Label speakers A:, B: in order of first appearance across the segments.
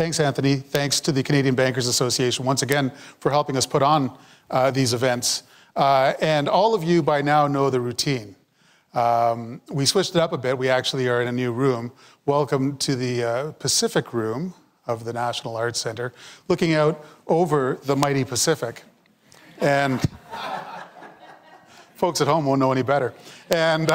A: Thanks, Anthony. Thanks to the Canadian Bankers Association once again for helping us put on these events. And all of you by now know the routine. We switched it up a bit. We actually are in a new room. Welcome to the Pacific Room of the National Arts Centre, looking out over the mighty Pacific. And folks at home won't know any better. And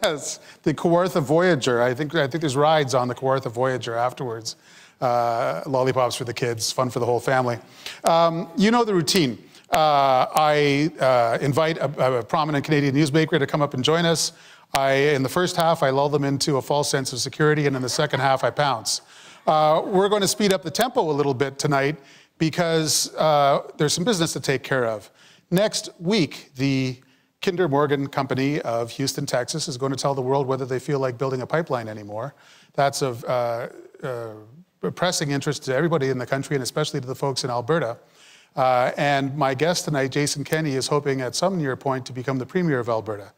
A: that's the Kawartha Voyager. I think there's rides on the Kawartha Voyager afterwards. Lollipops for the kids, fun for the whole family. You know the routine. I invite a prominent Canadian newsmaker to come up and join us. In the first half, I lull them into a false sense of security, and in the second half, I pounce. We're going to speed up the tempo a little bit tonight because there's some business to take care of. Next week, the Kinder Morgan Company of Houston, Texas, is going to tell the world whether they feel like building a pipeline anymore. That's of pressing interest to everybody in the country, and especially to the folks in Alberta. And my guest tonight, Jason Kenney, is hoping at some near point to become the Premier of Alberta.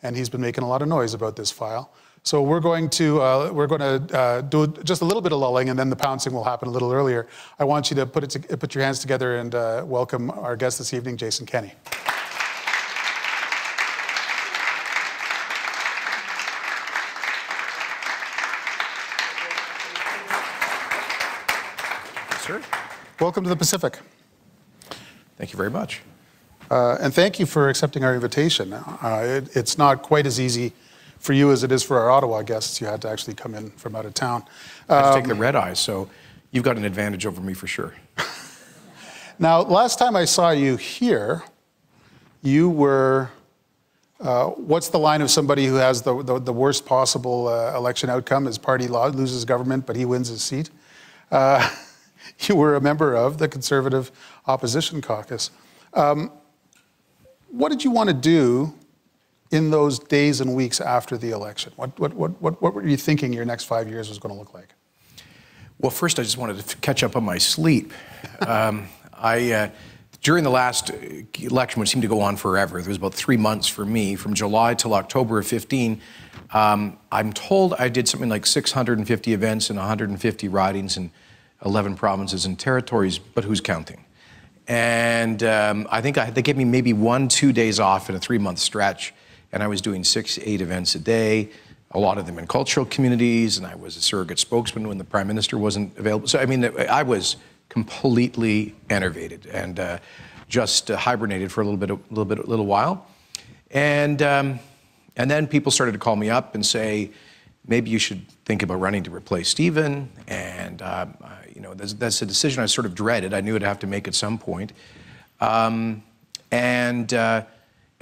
A: And he's been making a lot of noise about this file. So we're going to do just a little bit of lulling, and then the pouncing will happen a little earlier. I want you to put your hands together and welcome our guest this evening, Jason Kenney.
B: Sir.
A: Welcome to the Pacific.
B: Thank you very much.
A: And thank you for accepting our invitation. It's not quite as easy for you as it is for our Ottawa guests. You had to actually come in from out of town.
B: I had to take the red eye, so you've got an advantage over me for sure.
A: Now, last time I saw you here, you were, what's the line of somebody who has the worst possible election outcome? His party loses government, but he wins his seat. You were a member of the Conservative Opposition Caucus. What did you want to do in those days and weeks after the election? What were you thinking your next 5 years was going to look like?
B: Well, first, I just wanted to catch up on my sleep. During the last election, which seemed to go on forever, there was about 3 months for me, from July till October of 15. I'm told I did something like 650 events and 150 ridings in 11 provinces and territories, but who's counting? And I think they gave me maybe 1-2 days off in a 3-month stretch, and I was doing 6-8 events a day, a lot of them in cultural communities, and I was a surrogate spokesman when the Prime Minister wasn't available. So, I mean, I was completely enervated and just hibernated for a little while. And then people started to call me up and say, maybe you should think about running to replace Stephen. And, you know, that's a decision I sort of dreaded. I knew I'd have to make at some point. And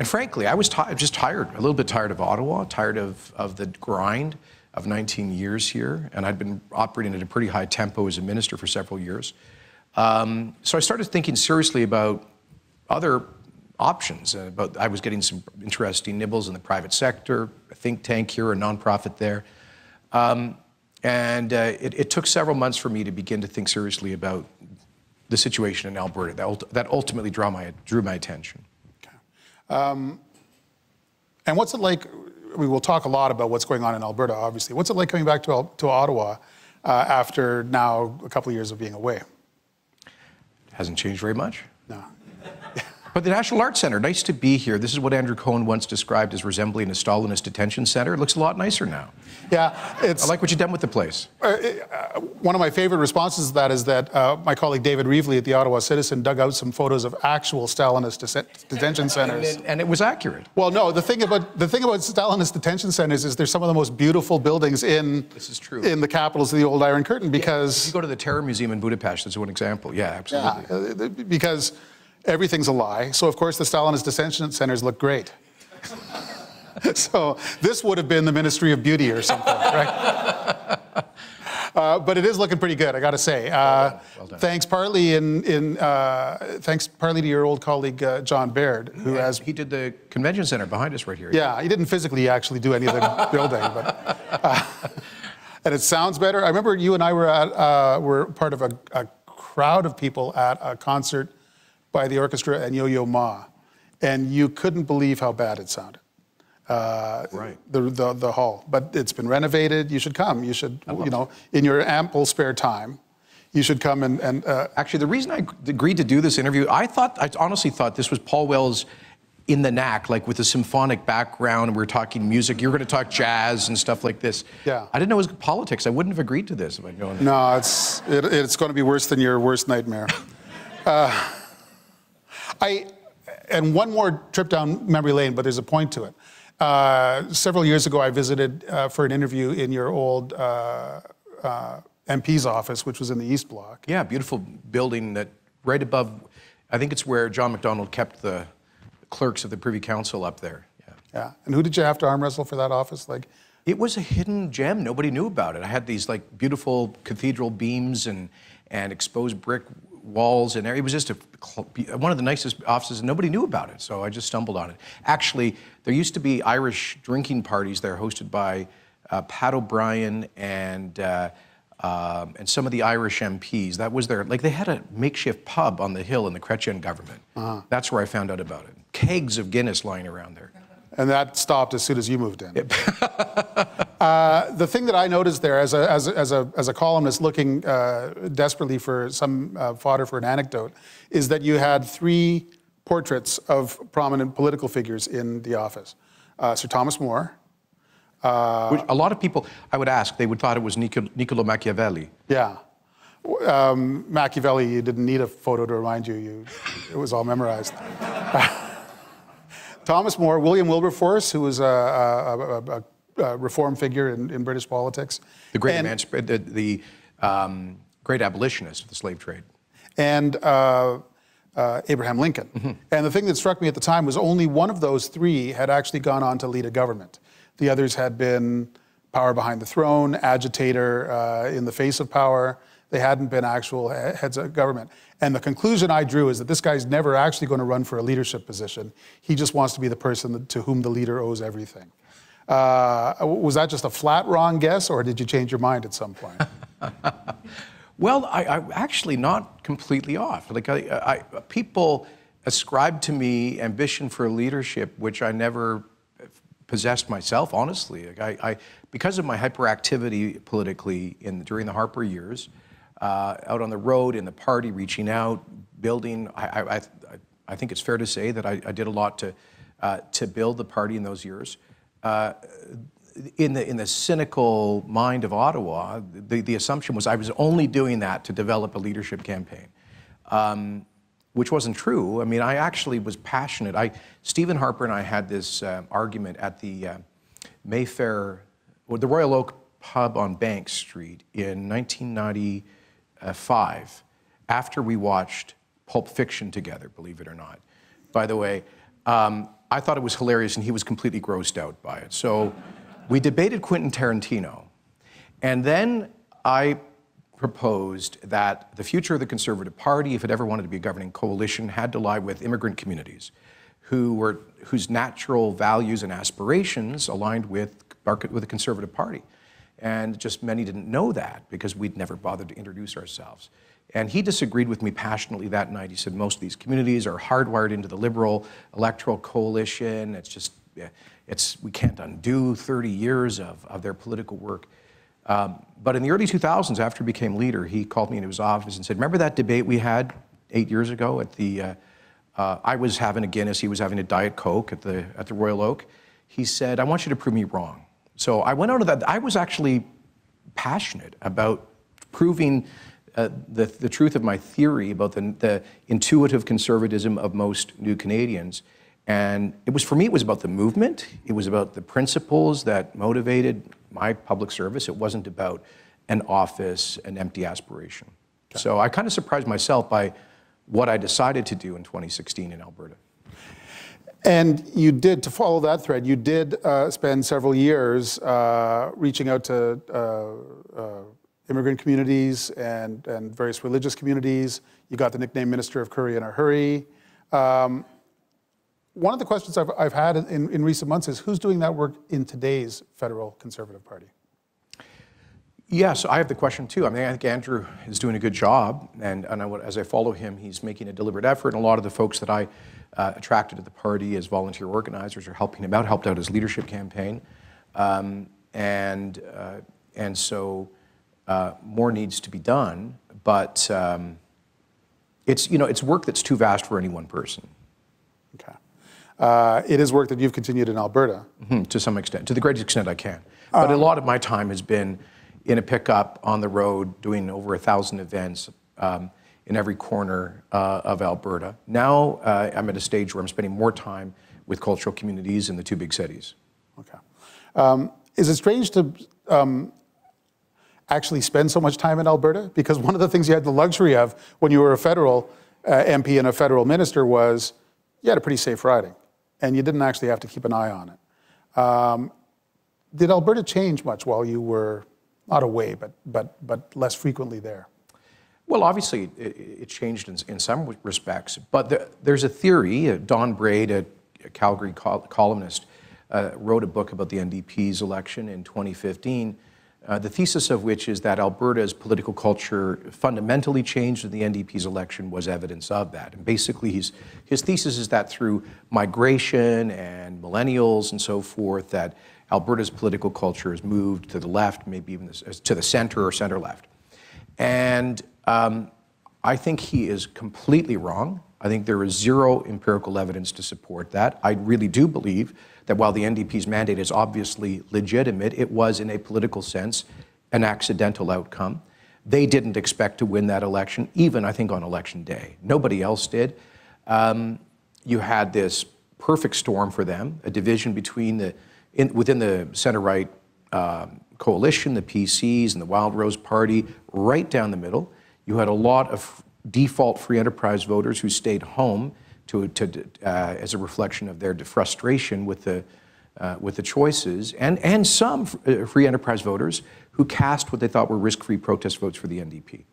B: frankly, I was just tired, a little bit tired of Ottawa, tired of the grind of 19 years here. And I'd been operating at a pretty high tempo as a minister for several years. So I started thinking seriously about other options. I was getting some interesting nibbles in the private sector, a think tank here, a nonprofit there. It took several months for me to begin to think seriously about the situation in Alberta that ultimately drew my attention.
A: Okay. And what's it like? We will talk a lot about what's going on in Alberta, obviously. What's it like coming back to Ottawa after now a couple of years of being away?
B: Hasn't changed very much.
A: No.
B: But the National Arts Centre, nice to be here. This is what Andrew Cohen once described as resembling a Stalinist detention center. It looks a lot nicer now.
A: Yeah,
B: I like what you've done with the place.
A: One of my favorite responses to that is that my colleague David Reevely at the Ottawa Citizen dug out some photos of actual Stalinist detention centers.
B: And it was accurate.
A: Well, no, the thing about Stalinist detention centers is they're some of the most beautiful buildings in the capitals of the old Iron Curtain because...
B: Yeah, if you go to the Terror Museum in Budapest, that's one example. Yeah, absolutely.
A: Yeah, because everything's a lie. So, of course, the Stalinist detention centers look great. So this would have been the Ministry of Beauty or something, right? But it is looking pretty good, I got to say.
B: Well done.
A: Thanks partly to your old colleague John Baird, who has...
B: He did the convention center behind us right here.
A: Yeah, he didn't physically actually do any of the building, but... and it sounds better. I remember you and I were part of a crowd of people at a concert by the orchestra and Yo-Yo Ma, and you couldn't believe how bad it sounded. the hall. But it's been renovated. You should come. You should, you know, in your ample spare time, you should come and
B: actually, the reason I agreed to do this interview, I honestly thought this was Paul Wells in the knack, like with a symphonic background, and we were talking music. You were going to talk jazz and stuff like this.
A: Yeah.
B: I didn't know it was politics. I wouldn't have agreed to this if I'd known.
A: No, it's going to be worse than your worst nightmare. And one more trip down memory lane, but there's a point to it. Several years ago, I visited for an interview in your old MP's office, which was in the East Block.
B: Yeah, beautiful building that right above, I think it's where John MacDonald kept the clerks of the Privy Council up there.
A: Yeah. And who did you have to arm wrestle for that office? Like,
B: it was a hidden gem. Nobody knew about it. I had these like beautiful cathedral beams and exposed brick walls, and it was just one of the nicest offices, and nobody knew about it, so I just stumbled on it. Actually, there used to be Irish drinking parties there hosted by Pat O'Brien and some of the Irish MPs. That was their, like, they had a makeshift pub on the hill in the Chrétien government. That's where I found out about it. Kegs of Guinness lying around there.
A: And that stopped as soon as you moved in. The thing that I noticed there, as a columnist looking desperately for some fodder for an anecdote, is that you had 3 portraits of prominent political figures in the office. Sir Thomas More.
B: Which a lot of people, I would ask, they would thought it was Niccolo Machiavelli.
A: Yeah. Machiavelli, you didn't need a photo to remind you. It was all memorized. Thomas More, William Wilberforce, who was a reform figure in British politics.
B: The great great abolitionist of the slave trade.
A: And Abraham Lincoln. Mm-hmm. And the thing that struck me at the time was only one of those 3 had actually gone on to lead a government. The others had been power behind the throne, agitator in the face of power. They hadn't been actual heads of government. And the conclusion I drew is that this guy's never actually going to run for a leadership position. He just wants to be the person to whom the leader owes everything. Was that just a flat wrong guess, or did you change your mind at some point?
B: Well, I actually not completely off. Like people ascribe to me ambition for leadership, which I never possessed myself, honestly. Like because of my hyperactivity politically during the Harper years, out on the road, in the party, reaching out, building. I think it's fair to say that I did a lot to build the party in those years. In the cynical mind of Ottawa, the assumption was I was only doing that to develop a leadership campaign, which wasn't true. I mean, I actually was passionate. Stephen Harper and I had this argument at the Mayfair, or the Royal Oak pub on Bank Street in 1995, after we watched Pulp Fiction together, believe it or not. By the way, I thought it was hilarious, and he was completely grossed out by it. So we debated Quentin Tarantino, and then I proposed that the future of the Conservative Party, if it ever wanted to be a governing coalition, had to lie with immigrant communities whose natural values and aspirations aligned with the Conservative Party. And just many didn't know that because we'd never bothered to introduce ourselves. And he disagreed with me passionately that night. He said most of these communities are hardwired into the Liberal electoral coalition. It's just, we can't undo 30 years of their political work. But in the early 2000s, after he became leader, he called me into his office and said, remember that debate we had 8 years ago at the, I was having a Guinness, he was having a Diet Coke at the Royal Oak. He said, I want you to prove me wrong. So I went out of that. I was actually passionate about proving the truth of my theory about the intuitive conservatism of most new Canadians. And it was, for me, it was about the movement. It was about the principles that motivated my public service. It wasn't about an office, an empty aspiration. Okay. So I kind of surprised myself by what I decided to do in 2016 in Alberta.
A: And you did, to follow that thread, you did spend several years reaching out to immigrant communities and various religious communities. You got the nickname Minister of Curry in a Hurry. One of the questions I've had in recent months is who's doing that work in today's federal Conservative Party?
B: Yes, I have the question too. I mean, I think Andrew is doing a good job, and as I follow him, he's making a deliberate effort, and a lot of the folks that I attracted to the party as volunteer organizers or helping him out, helped out his leadership campaign. And so more needs to be done, but it's work that's too vast for any one person.
A: Okay. It is work that you've continued in Alberta.
B: Mm-hmm, to some extent, to the greatest extent I can. But a lot of my time has been in a pickup on the road, doing over 1,000 events in every corner of Alberta. Now I'm at a stage where I'm spending more time with cultural communities in the two big cities.
A: Okay. Is it strange to actually spend so much time in Alberta? Because one of the things you had the luxury of when you were a federal MP and a federal minister was you had a pretty safe riding, and you didn't actually have to keep an eye on it. Did Alberta change much while you were not away, but less frequently there?
B: Well, obviously, it changed in some respects, but there's a theory. Don Braid, a Calgary columnist, wrote a book about the NDP's election in 2015, the thesis of which is that Alberta's political culture fundamentally changed, and the NDP's election was evidence of that. And basically, his thesis is that through migration and millennials and so forth, that Alberta's political culture has moved to the left, maybe even to the center or center-left. And I think he is completely wrong. I think there is zero empirical evidence to support that. I really do believe that while the NDP's mandate is obviously legitimate, it was, in a political sense, an accidental outcome. They didn't expect to win that election, even, I think, on election day. Nobody else did. You had this perfect storm for them, a division between within the center-right coalition, the PCs and the Wild Rose Party, right down the middle. You had a lot of default free enterprise voters who stayed home as a reflection of their frustration with the choices, and some free enterprise voters who cast what they thought were risk-free protest votes for the NDP.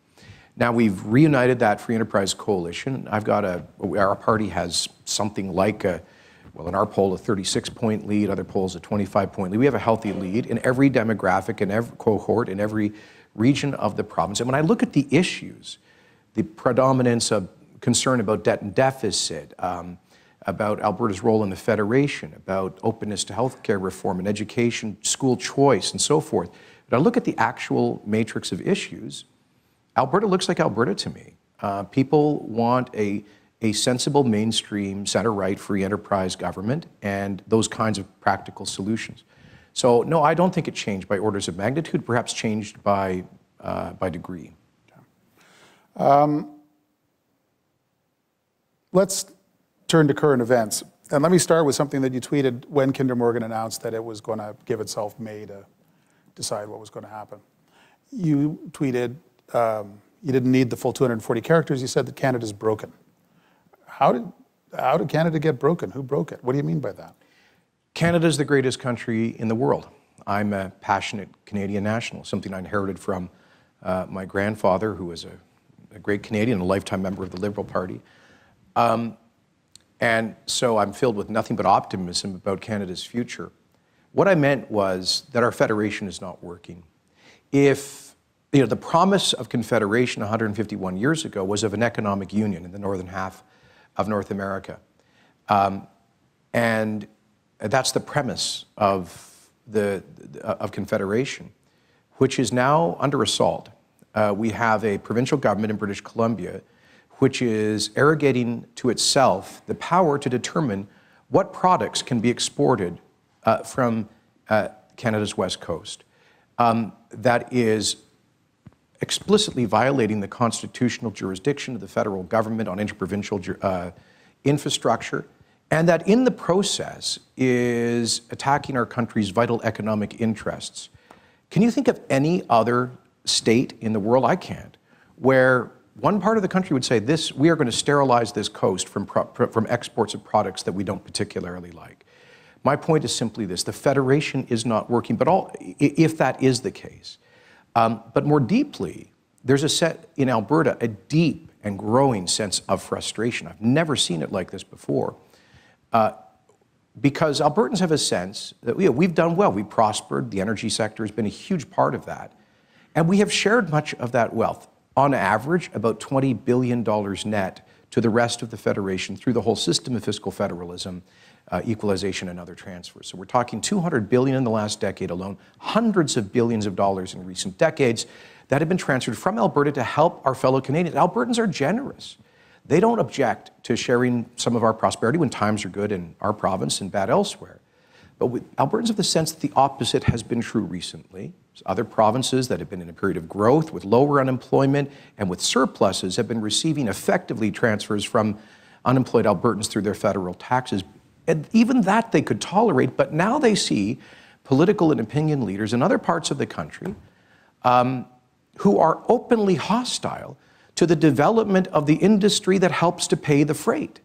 B: Now we've reunited that free enterprise coalition. Our party has something like in our poll, a 36-point lead, other polls a 25-point lead. We have a healthy lead in every demographic, in every cohort, in every region of the province. And when I look at the issues, the predominance of concern about debt and deficit, about Alberta's role in the federation, about openness to healthcare reform and education, school choice, and so forth. But I look at the actual matrix of issues, Alberta looks like Alberta to me. People want a sensible mainstream center-right free enterprise government and those kinds of practical solutions. So no, I don't think it changed by orders of magnitude, perhaps changed by degree.
A: Let's turn to current events. And let me start with something that you tweeted when Kinder Morgan announced that it was going to give itself May to decide what was going to happen. You tweeted, you didn't need the full 240 characters. You said that Canada's broken. How did Canada get broken? Who broke it? What do you mean by that?
B: Canada's the greatest country in the world. I'm a passionate Canadian national, something I inherited from my grandfather, who was a great Canadian, a lifetime member of the Liberal Party. And so I'm filled with nothing but optimism about Canada's future. What I meant was that our federation is not working. If the promise of Confederation 151 years ago was of an economic union in the northern half of North America. And that's the premise of Confederation, which is now under assault. We have a provincial government in British Columbia which is arrogating to itself the power to determine what products can be exported from Canada's West Coast. That is explicitly violating the constitutional jurisdiction of the federal government on interprovincial infrastructure, and that in the process is attacking our country's vital economic interests. Can you think of any other state in the world, I can't, where one part of the country would say, we are going to sterilize this coast from exports of products that we don't particularly like? My point is simply this: the federation is not working, but if that is the case. But more deeply, there's in Alberta, a deep and growing sense of frustration. I've never seen it like this before. Because Albertans have a sense that we've done well, we prospered, the energy sector has been a huge part of that, and we have shared much of that wealth. On average, about $20 billion net to the rest of the Federation through the whole system of fiscal federalism, equalization and other transfers. So we're talking $200 billion in the last decade alone, hundreds of billions of dollars in recent decades that have been transferred from Alberta to help our fellow Canadians. Albertans are generous. They don't object to sharing some of our prosperity when times are good in our province and bad elsewhere. But Albertans have the sense that the opposite has been true recently. Other provinces that have been in a period of growth with lower unemployment and with surpluses have been receiving effectively transfers from unemployed Albertans through their federal taxes. And even that they could tolerate, but now they see political and opinion leaders in other parts of the country who are openly hostile to the development of the industry that helps to pay the freight.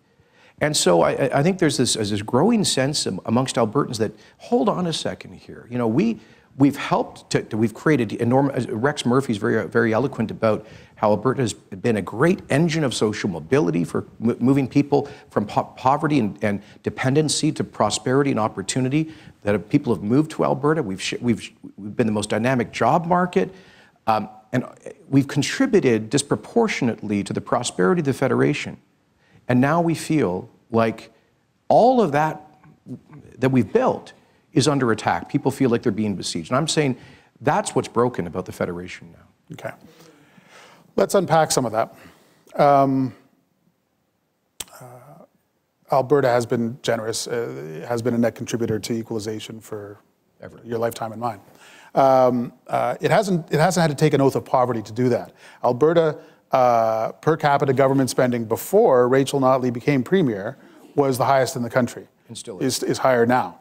B: And so I think there's this growing sense amongst Albertans that, hold on a second here, you know, we've helped we've created enormous, Rex Murphy's very eloquent about how Alberta has been a great engine of social mobility for moving people from poverty and dependency to prosperity and opportunity, that people have moved to Alberta. We've been the most dynamic job market, and we've contributed disproportionately to the prosperity of the Federation. And now we feel like all of that we've built is under attack. People feel like they're being besieged. And I'm saying that's what's broken about the Federation now.
A: Okay. Let's unpack some of that. Alberta has been generous, has been a net contributor to equalization for your lifetime and mine. It hasn't had to take an oath of poverty to do that. Alberta, per capita government spending before Rachel Notley became premier was the highest in the country.
B: And still
A: is higher now.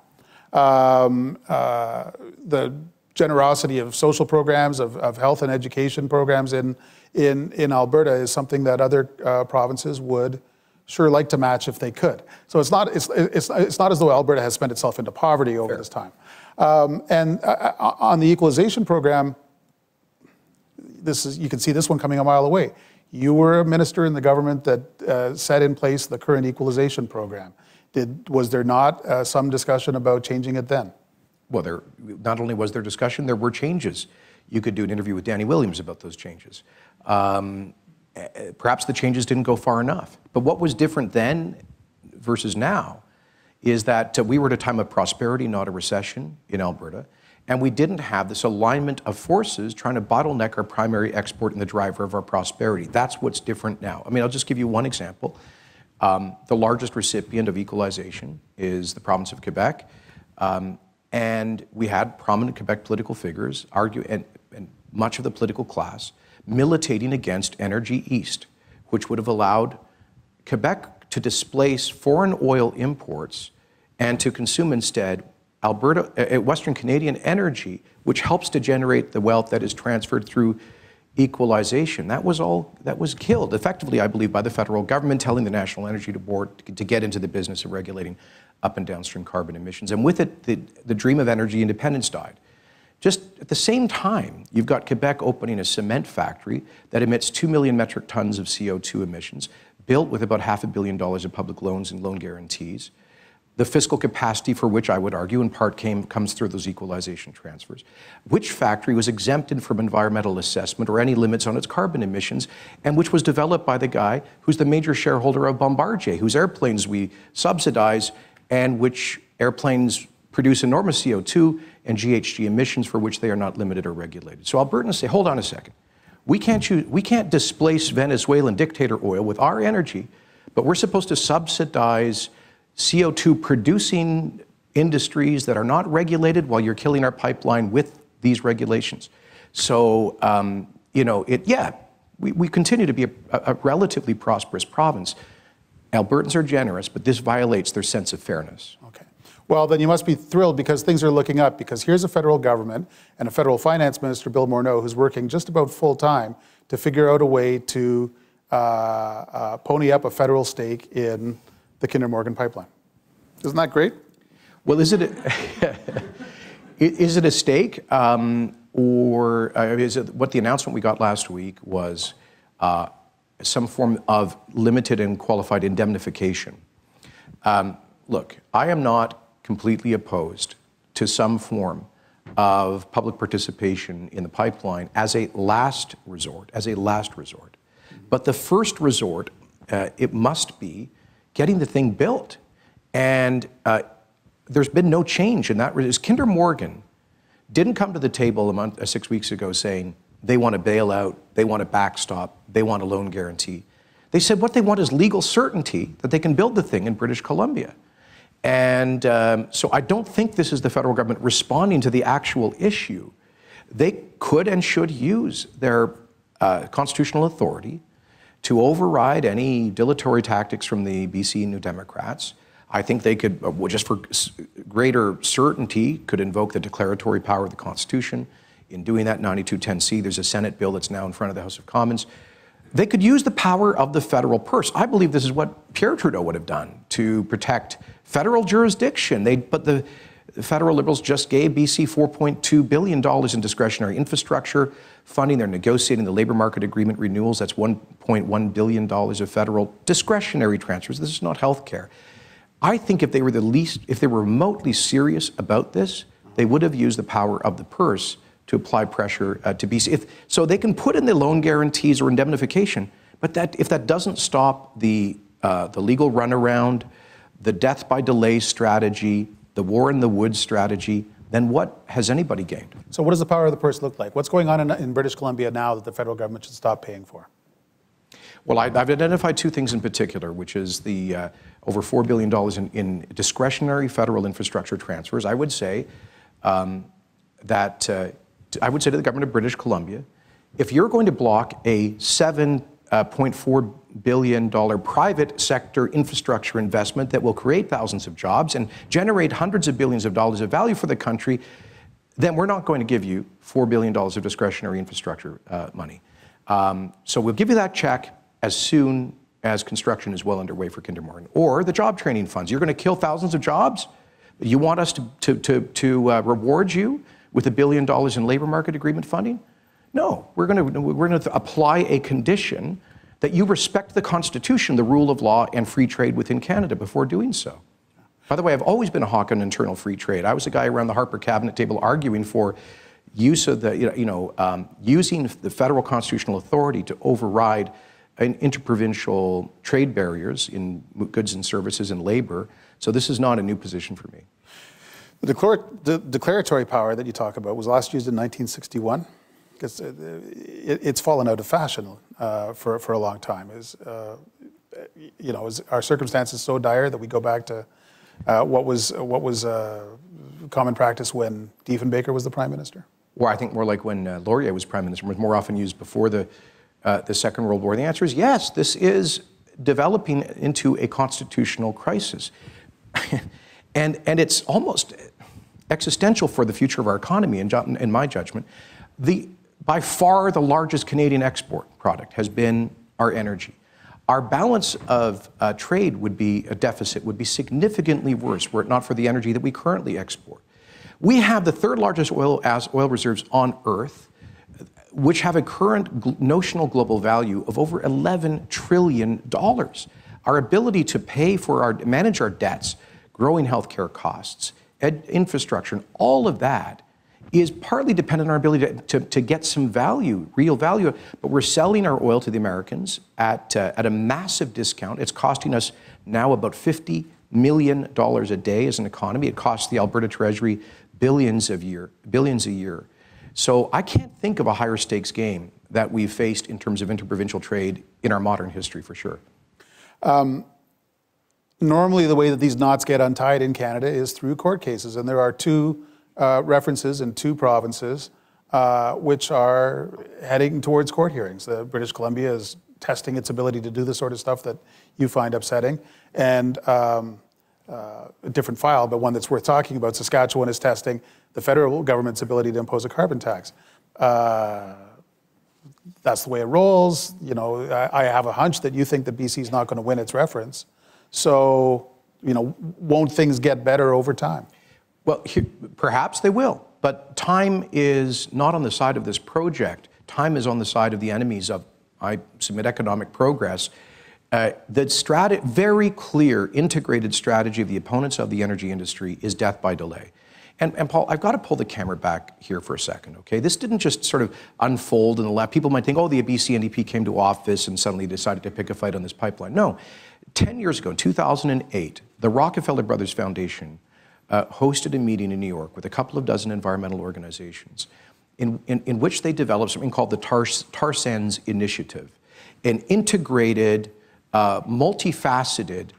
A: The generosity of social programs, of health and education programs in Alberta is something that other provinces would sure like to match if they could. So it's not as though Alberta has spent itself into poverty over this time. And on the equalization program, you can see this one coming a mile away. You were a minister in the government that set in place the current equalization program. Was there not some discussion about changing it then?
B: Well, not only was there discussion, there were changes. You could do an interview with Danny Williams about those changes. Perhaps the changes didn't go far enough. But what was different then versus now is that we were at a time of prosperity, not a recession in Alberta. And we didn't have this alignment of forces trying to bottleneck our primary export and the driver of our prosperity. That's what's different now. I mean, I'll just give you one example. The largest recipient of equalization is the province of Quebec. And we had prominent Quebec political figures argue, and much of the political class, militating against Energy East, which would have allowed Quebec to displace foreign oil imports and to consume instead Alberta, Western Canadian energy, which helps to generate the wealth that is transferred through equalization. That was killed effectively, I believe, by the federal government telling the National Energy Board to get into the business of regulating up and downstream carbon emissions. And with it, the dream of energy independence died. Just at the same time, you've got Quebec opening a cement factory that emits 2 million metric tons of CO2 emissions, built with about $500 million of public loans and loan guarantees. The fiscal capacity for which, I would argue, in part comes through those equalization transfers. Which factory was exempted from environmental assessment or any limits on its carbon emissions, and which was developed by the guy who's the major shareholder of Bombardier, whose airplanes we subsidize, and which airplanes produce enormous CO2 and GHG emissions for which they are not limited or regulated. So Albertans say, hold on a second. We can't displace Venezuelan dictator oil with our energy, but we're supposed to subsidize CO2 producing industries that are not regulated while you're killing our pipeline with these regulations. So, you know, we continue to be a relatively prosperous province. Albertans are generous, but this violates their sense of fairness.
A: Okay. Well, then you must be thrilled because things are looking up, because here's a federal government and a federal finance minister, Bill Morneau, who's working just about full time to figure out a way to pony up a federal stake in the Kinder Morgan pipeline. Isn't that great?
B: Well, is it a stake, or is it what the announcement we got last week was some form of limited and qualified indemnification? Look, I am not completely opposed to some form of public participation in the pipeline as a last resort, But the first resort it must be getting the thing built. And there's been no change in that. Kinder Morgan didn't come to the table 6 weeks ago saying they want a bailout, they want a backstop, they want a loan guarantee. They said what they want is legal certainty that they can build the thing in British Columbia. And so I don't think this is the federal government responding to the actual issue. They could and should use their constitutional authority to override any dilatory tactics from the BC New Democrats. I think they could, just for greater certainty, could invoke the declaratory power of the Constitution. In doing that, 9210C, there's a Senate bill that's now in front of the House of Commons. They could use the power of the federal purse. I believe this is what Pierre Trudeau would have done to protect federal jurisdiction. But the federal Liberals just gave BC $4.2 billion in discretionary infrastructure funding. They're negotiating the labor market agreement renewals. That's $1.1 billion of federal discretionary transfers. This is not health care. I think if they were remotely serious about this, they would have used the power of the purse to apply pressure to BC. So they can put in the loan guarantees or indemnification, but if that doesn't stop the legal runaround, the death by delay strategy, the war in the woods strategy, then what has anybody gained?
A: So what does the power of the purse look like? What's going on in British Columbia now that the federal government should stop paying for?
B: Well, I've identified two things in particular, which is the over $4 billion in discretionary federal infrastructure transfers. I would say to the government of British Columbia, if you're going to block a $7.4 billion private sector infrastructure investment that will create thousands of jobs and generate hundreds of billions of dollars of value for the country, then we're not going to give you $4 billion of discretionary infrastructure money. So we'll give you that check as soon as construction is well underway for Kinder Morgan. Or the job training funds. You're going to kill thousands of jobs? You want us to reward you with $1 billion in labor market agreement funding? No, we're going to apply a condition that you respect the Constitution, the rule of law, and free trade within Canada before doing so. By the way, I've always been a hawk on internal free trade. I was a guy around the Harper cabinet table arguing for use of using the federal constitutional authority to override interprovincial trade barriers in goods and services and labor. So this is not a new position for me.
A: The declaratory power that you talk about was last used in 1961, because it's fallen out of fashion for a long time. Is our circumstances so dire that we go back to what was common practice when Diefenbaker was the Prime Minister?
B: Or I think more like when Laurier was Prime Minister, was more often used before the Second World War. The answer is yes, this is developing into a constitutional crisis. and it's almost existential for the future of our economy, in my judgment. By far the largest Canadian export product has been our energy. Our balance of trade would be a deficit, would be significantly worse were it not for the energy that we currently export. We have the third largest oil reserves on Earth, which have a current notional global value of over $11 trillion. Our ability to manage our debts, growing healthcare costs, infrastructure, and all of that is partly dependent on our ability to get some value, real value. But we're selling our oil to the Americans at a massive discount. It's costing us now about $50 million a day as an economy. It costs the Alberta Treasury billions a year. So I can't think of a higher stakes game that we've faced in terms of interprovincial trade in our modern history, for sure.
A: Normally, the way that these knots get untied in Canada is through court cases, and there are two references in two provinces which are heading towards court hearings. British Columbia is testing its ability to do the sort of stuff that you find upsetting, and a different file, but one that's worth talking about. Saskatchewan is testing the federal government's ability to impose a carbon tax. That's the way it rolls. I have a hunch that you think that BC is not going to win its reference. So, won't things get better over time?
B: Well, perhaps they will, but time is not on the side of this project. Time is on the side of the enemies of, I submit, economic progress. Very clear integrated strategy of the opponents of the energy industry is death by delay. And Paul, I've got to pull the camera back here for a second, okay? This didn't just sort of unfold in the lab. People might think, oh, the BC NDP came to office and suddenly decided to pick a fight on this pipeline. No, 10 years ago, in 2008, the Rockefeller Brothers Foundation hosted a meeting in New York with a couple of dozen environmental organizations in which they developed something called the Tar Sands Initiative, an integrated, multifaceted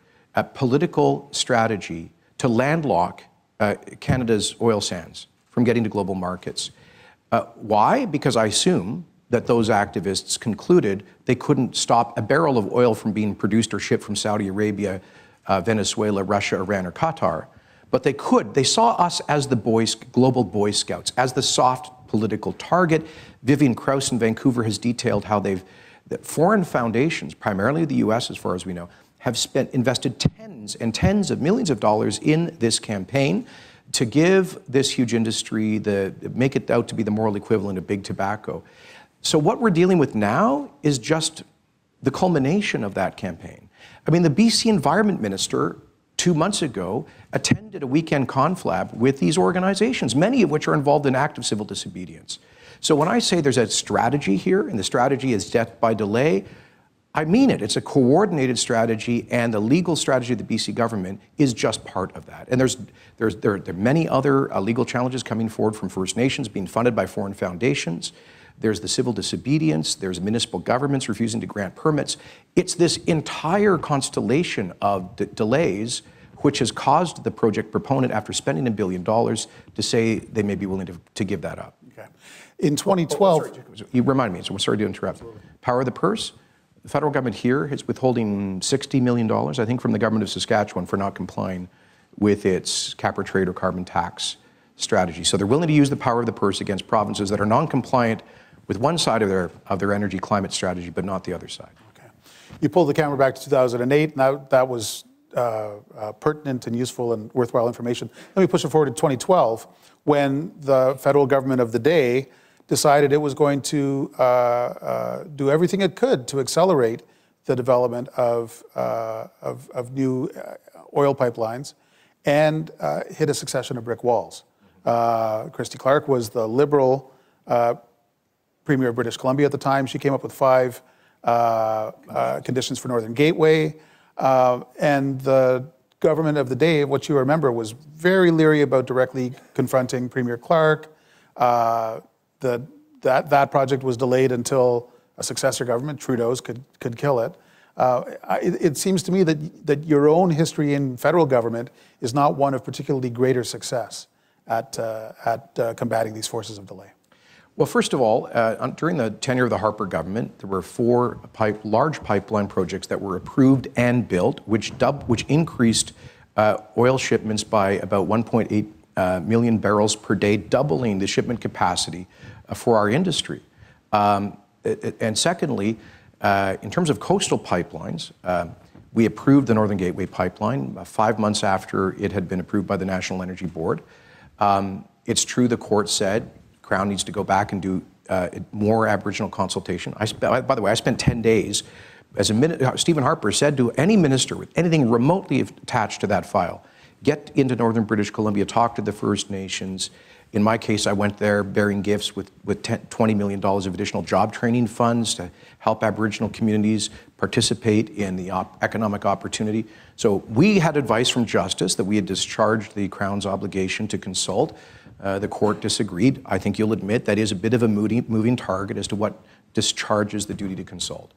B: political strategy to landlock Canada's oil sands from getting to global markets. Why? Because I assume that those activists concluded they couldn't stop a barrel of oil from being produced or shipped from Saudi Arabia, Venezuela, Russia, Iran, or Qatar. But they could. They saw us as the global Boy Scouts, as the soft political target. Vivian Krauss in Vancouver has detailed how that foreign foundations, primarily the US as far as we know, have invested tens and tens of millions of dollars in this campaign to give this huge industry, make it out to be the moral equivalent of big tobacco. So what we're dealing with now is just the culmination of that campaign. I mean, the BC Environment Minister 2 months ago attended a weekend conflab with these organizations, many of which are involved in active civil disobedience. So when I say there's a strategy here, and the strategy is death by delay, I mean it. It's a coordinated strategy, and the legal strategy of the BC government is just part of that. And there are many other legal challenges coming forward from First Nations being funded by foreign foundations. There's the civil disobedience. There's municipal governments refusing to grant permits. It's this entire constellation of delays which has caused the project proponent, after spending $1 billion, to say they may be willing to give that up.
A: Okay. In 2012...
B: You remind me, so I'm sorry to interrupt. Absolutely. Power of the purse. The federal government here is withholding $60 million, I think, from the government of Saskatchewan for not complying with its cap or trade or carbon tax strategy. So they're willing to use the power of the purse against provinces that are non-compliant with one side of their energy climate strategy, but not the other side.
A: Okay. You pulled the camera back to 2008, and that was pertinent and useful and worthwhile information. Let me push it forward to 2012, when the federal government of the day decided it was going to do everything it could to accelerate the development of new oil pipelines, and hit a succession of brick walls. Christy Clark was the Liberal Premier of British Columbia at the time. She came up with 5 conditions for Northern Gateway, and the government of the day, what you remember, was very leery about directly confronting Premier Clark. That project was delayed until a successor government, Trudeau's, could kill it. It seems to me that your own history in federal government is not one of particularly greater success at combating these forces of delay.
B: Well, first of all, during the tenure of the Harper government, there were 4 large pipeline projects that were approved and built, which increased oil shipments by about 1.8 million barrels per day, doubling the shipment capacity for our industry. And secondly, in terms of coastal pipelines, we approved the Northern Gateway pipeline 5 months after it had been approved by the National Energy Board. It's true the court said Crown needs to go back and do more Aboriginal consultation. By the way, I spent 10 days, as Stephen Harper said to any minister with anything remotely attached to that file, get into northern British Columbia, talk to the First Nations. In my case, I went there bearing gifts with $20 million of additional job training funds to help Aboriginal communities participate in the economic opportunity. So we had advice from Justice that we had discharged the Crown's obligation to consult. The court disagreed. I think you'll admit that is a bit of a moving target as to what discharges the duty to consult.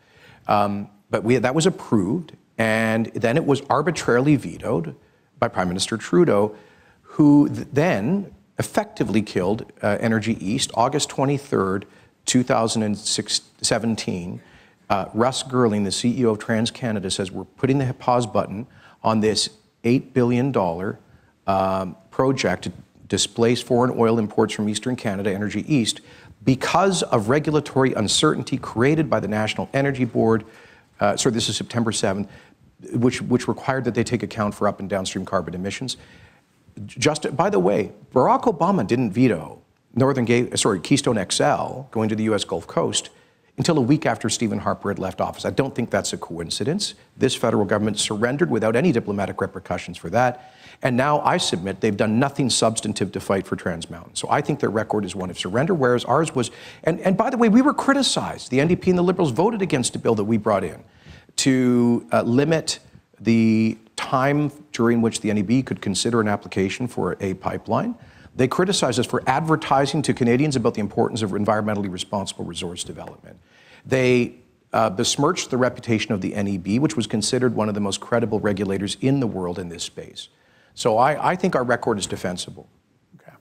B: But that was approved, and then it was arbitrarily vetoed by Prime Minister Trudeau, who then effectively killed Energy East. August 23rd, 2017, Russ Girling, the CEO of TransCanada, says we're putting the pause button on this $8 billion project to displace foreign oil imports from Eastern Canada, Energy East, because of regulatory uncertainty created by the National Energy Board. This is September 7th, which required that they take account for up and downstream carbon emissions. By the way, Barack Obama didn't veto Keystone XL going to the U.S. Gulf Coast until a week after Stephen Harper had left office. I don't think that's a coincidence. This federal government surrendered without any diplomatic repercussions for that. And now I submit they've done nothing substantive to fight for Trans Mountain. So I think their record is one of surrender, whereas ours was, and by the way, we were criticized. The NDP and the Liberals voted against a bill that we brought in to limit the time during which the NEB could consider an application for a pipeline. They criticized us for advertising to Canadians about the importance of environmentally responsible resource development. They besmirched the reputation of the NEB, which was considered one of the most credible regulators in the world in this space. So I think our record is defensible.
A: Okay.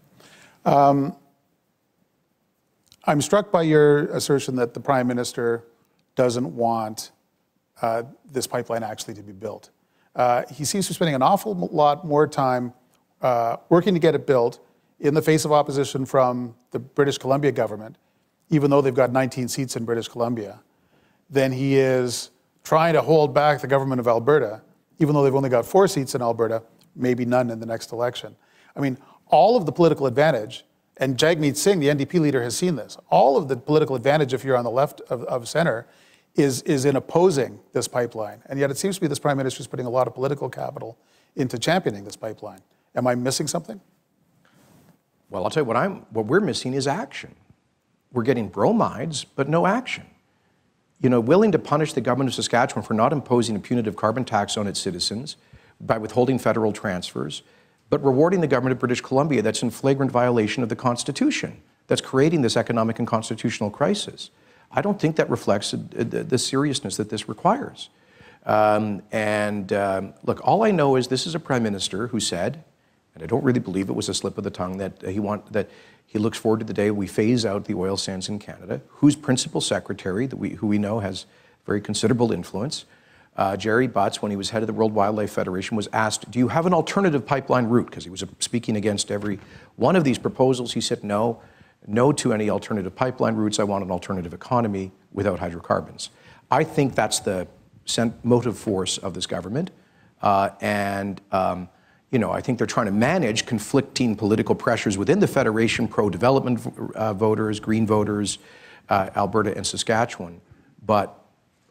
A: I'm struck by your assertion that the Prime Minister doesn't want this pipeline actually to be built. He seems to be spending an awful lot more time working to get it built in the face of opposition from the British Columbia government, even though they've got 19 seats in British Columbia, than he is trying to hold back the government of Alberta, even though they've only got 4 seats in Alberta, maybe none in the next election. I mean, all of the political advantage, and Jagmeet Singh, the NDP leader, has seen this, all of the political advantage, if you're on the left of center, is in opposing this pipeline. And yet it seems to me this Prime Minister is putting a lot of political capital into championing this pipeline. Am I missing something?
B: Well, I'll tell you what we're missing is action. We're getting bromides, but no action. You know, willing to punish the government of Saskatchewan for not imposing a punitive carbon tax on its citizens by withholding federal transfers, but rewarding the government of British Columbia that's in flagrant violation of the Constitution, that's creating this economic and constitutional crisis. I don't think that reflects the seriousness that this requires. Look, all I know is this is a Prime Minister who said, and I don't really believe it was a slip of the tongue, that he looks forward to the day we phase out the oil sands in Canada, whose principal secretary, who we know has very considerable influence, Jerry Butts, when he was head of the World Wildlife Federation, was asked, do you have an alternative pipeline route? Because he was speaking against every one of these proposals. He said, no to any alternative pipeline routes. I want an alternative economy without hydrocarbons. I think that's the motive force of this government. You know, I think they're trying to manage conflicting political pressures within the Federation, pro-development voters, Green voters, Alberta and Saskatchewan. But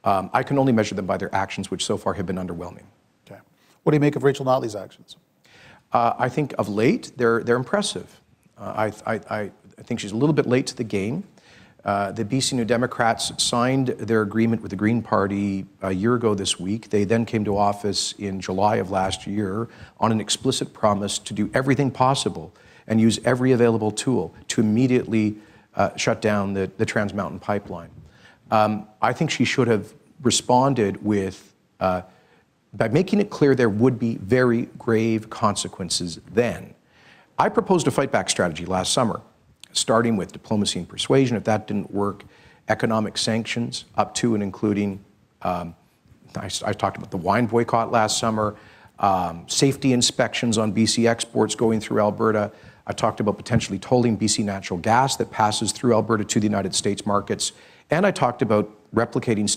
B: I can only measure them by their actions, which so far have been underwhelming.
A: Okay. What do you make of Rachel Notley's actions?
B: I think of late, they're impressive. I think she's a little bit late to the game. The BC New Democrats signed their agreement with the Green Party a year ago this week. They then came to office in July of last year on an explicit promise to do everything possible and use every available tool to immediately shut down the Trans Mountain pipeline. I think she should have responded with, by making it clear there would be very grave consequences then. I proposed a fight back strategy last summer, starting with diplomacy and persuasion. If that didn't work, economic sanctions up to and including, I talked about the wine boycott last summer, safety inspections on BC exports going through Alberta. I talked about potentially tolling BC natural gas that passes through Alberta to the United States markets. And I talked about replicating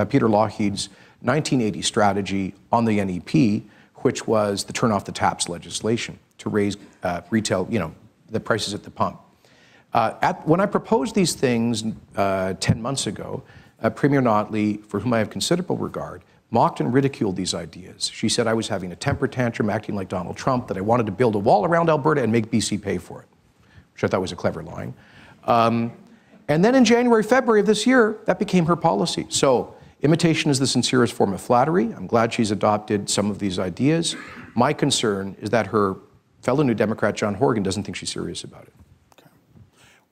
B: Peter Lougheed's 1980 strategy on the NEP, which was the turn off the taps legislation to raise retail, the prices at the pump. When I proposed these things 10 months ago, Premier Notley, for whom I have considerable regard, mocked and ridiculed these ideas. She said I was having a temper tantrum, acting like Donald Trump, that I wanted to build a wall around Alberta and make BC pay for it, which I thought was a clever line. And then in January, February of this year, that became her policy. So imitation is the sincerest form of flattery. I'm glad she's adopted some of these ideas. My concern is that her fellow New Democrat, John Horgan, doesn't think she's serious about it.
A: Okay.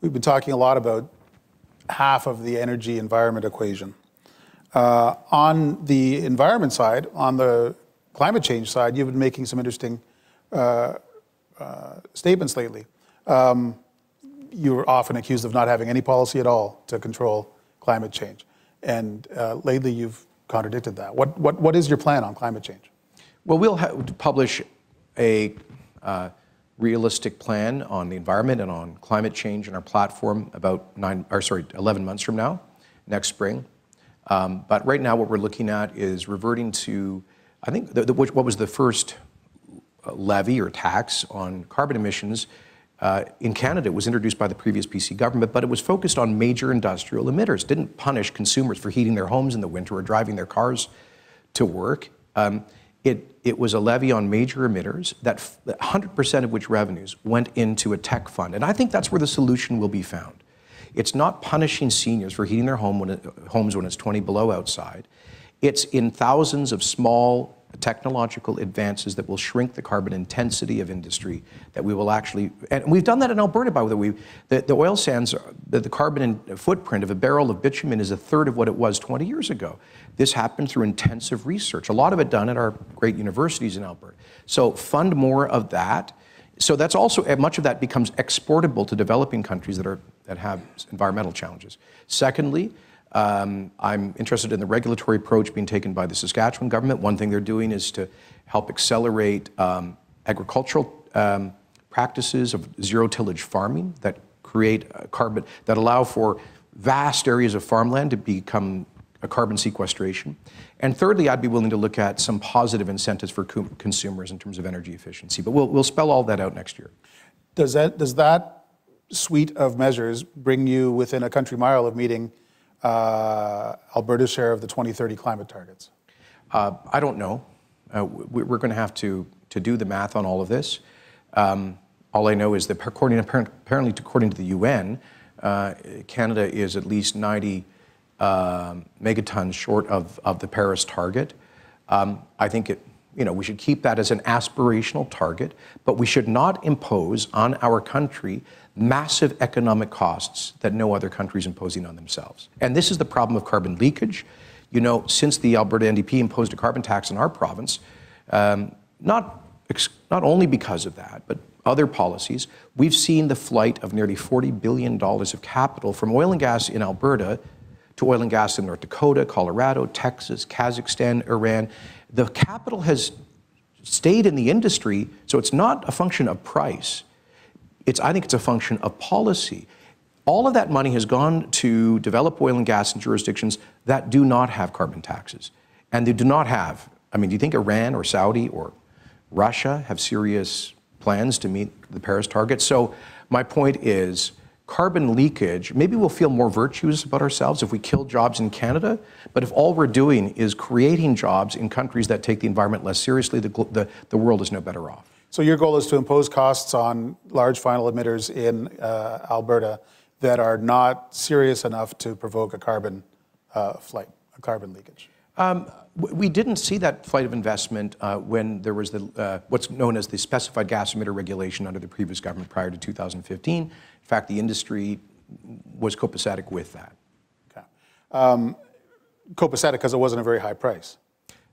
A: We've been talking a lot about half of the energy environment equation. On the environment side, on the climate change side, you've been making some interesting statements lately. You're often accused of not having any policy at all to control climate change. And lately you've contradicted that. What is your plan on climate change?
B: Well, we'll publish a realistic plan on the environment and on climate change in our platform about 11 months from now, next spring. But right now what we're looking at is reverting to, I think, what was the first levy or tax on carbon emissions In Canada, it was introduced by the previous PC government, but it was focused on major industrial emitters. It didn't punish consumers for heating their homes in the winter or driving their cars to work. It was a levy on major emitters that 100% of which revenues went into a tech fund. And I think that's where the solution will be found. It's not punishing seniors for heating their homes when it's 20 below outside. It's in thousands of small technological advances that will shrink the carbon intensity of industry that we will actually, and we've done that in Alberta, by the way. The oil sands, the carbon footprint of a barrel of bitumen is a third of what it was 20 years ago. This happened through intensive research, a lot of it done at our great universities in Alberta. So fund more of that. So that's also, much of that becomes exportable to developing countries that have environmental challenges. Secondly, I'm interested in the regulatory approach being taken by the Saskatchewan government. One thing they're doing is to help accelerate agricultural practices of zero-tillage farming that create carbon, that allow for vast areas of farmland to become a carbon sequestration. And thirdly, I'd be willing to look at some positive incentives for consumers in terms of energy efficiency. But we'll spell all that out next year.
A: Does that suite of measures bring you within a country mile of meeting Alberta's share of the 2030 climate targets?
B: I don't know. We're going to have to do the math on all of this. All I know is that apparently according to the UN, Canada is at least 90 megatons short of the Paris target. I think we should keep that as an aspirational target, but we should not impose on our country massive economic costs that no other country is imposing on themselves. And this is the problem of carbon leakage. Since the Alberta NDP imposed a carbon tax in our province, not only because of that, but other policies, we've seen the flight of nearly $40 billion of capital from oil and gas in Alberta to oil and gas in North Dakota, Colorado, Texas, Kazakhstan, Iran. The capital has stayed in the industry, so it's not a function of price. I think it's a function of policy. All of that money has gone to develop oil and gas in jurisdictions that do not have carbon taxes. And they do not have, do you think Iran or Saudi or Russia have serious plans to meet the Paris target? So my point is, carbon leakage, maybe we'll feel more virtuous about ourselves if we kill jobs in Canada, but if all we're doing is creating jobs in countries that take the environment less seriously, the world is no better off. So
A: your goal is to impose costs on large final emitters in Alberta that are not serious enough to provoke a carbon flight, a carbon leakage?
B: We didn't see that flight of investment when there was what's known as the specified gas emitter regulation under the previous government prior to 2015. In fact, the industry was copacetic with that.
A: Okay. Copacetic because it wasn't a very high price.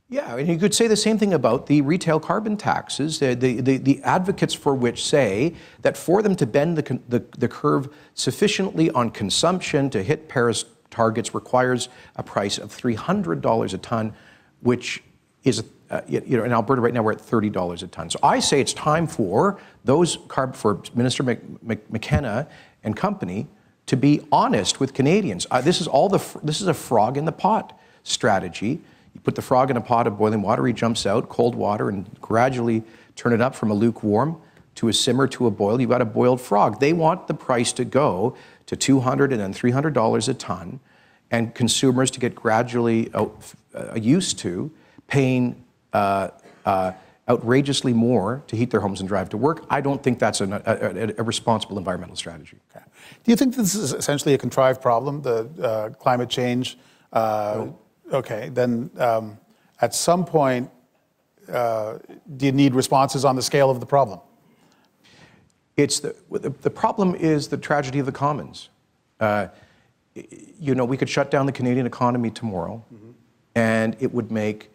B: Yeah, and you could say the same thing about the retail carbon taxes, the advocates for which say that for them to bend the curve sufficiently on consumption to hit Paris targets requires a price of $300 a ton, which is, in Alberta right now we're at $30 a ton. So I say it's time for for Minister McKenna and company to be honest with Canadians. This is a frog in the pot strategy. You put the frog in a pot of boiling water, he jumps out, cold water, and gradually turn it up from a lukewarm to a simmer to a boil. You've got a boiled frog. They want the price to go to $200 and then $300 a ton, and consumers to get gradually used to paying outrageously more to heat their homes and drive to work. I don't think that's a responsible environmental strategy.
A: Okay. Do you think this is essentially a contrived problem, the climate change?
B: No.
A: Okay, then at some point, do you need responses on the scale of the problem?
B: It's the problem is the tragedy of the commons. We could shut down the Canadian economy tomorrow, and it would make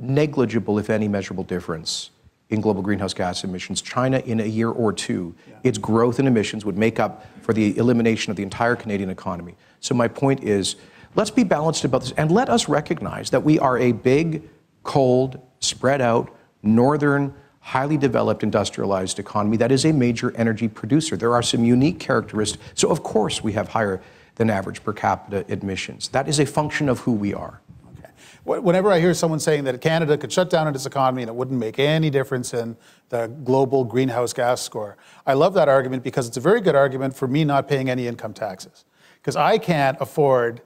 B: negligible, if any, measurable difference in global greenhouse gas emissions. China, in a year or two, its growth in emissions would make up for the elimination of the entire Canadian economy. So my point is, let's be balanced about this, and let us recognize that we are a big, cold, spread out, northern, highly developed, industrialized economy that is a major energy producer. There are some unique characteristics. So of course we have higher than average per capita emissions. That is a function of who we are.
A: Okay. Whenever I hear someone saying that Canada could shut down its economy and it wouldn't make any difference in the global greenhouse gas score, I love that argument because it's a very good argument for me not paying any income taxes. Because I can't afford,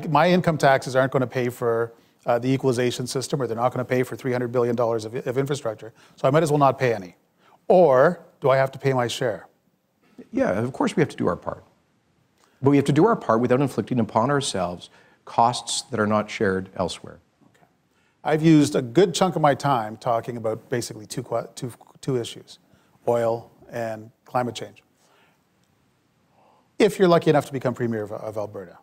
A: my income taxes aren't going to pay for the equalization system, or they're not going to pay for $300 billion of infrastructure, so I might as well not pay any. Or do I have to pay my share?
B: Yeah, of course we have to do our part. But we have to do our part without inflicting upon ourselves costs that are not shared elsewhere.
A: Okay. I've used a good chunk of my time talking about basically two issues, oil and climate change. If you're lucky enough to become Premier of Alberta,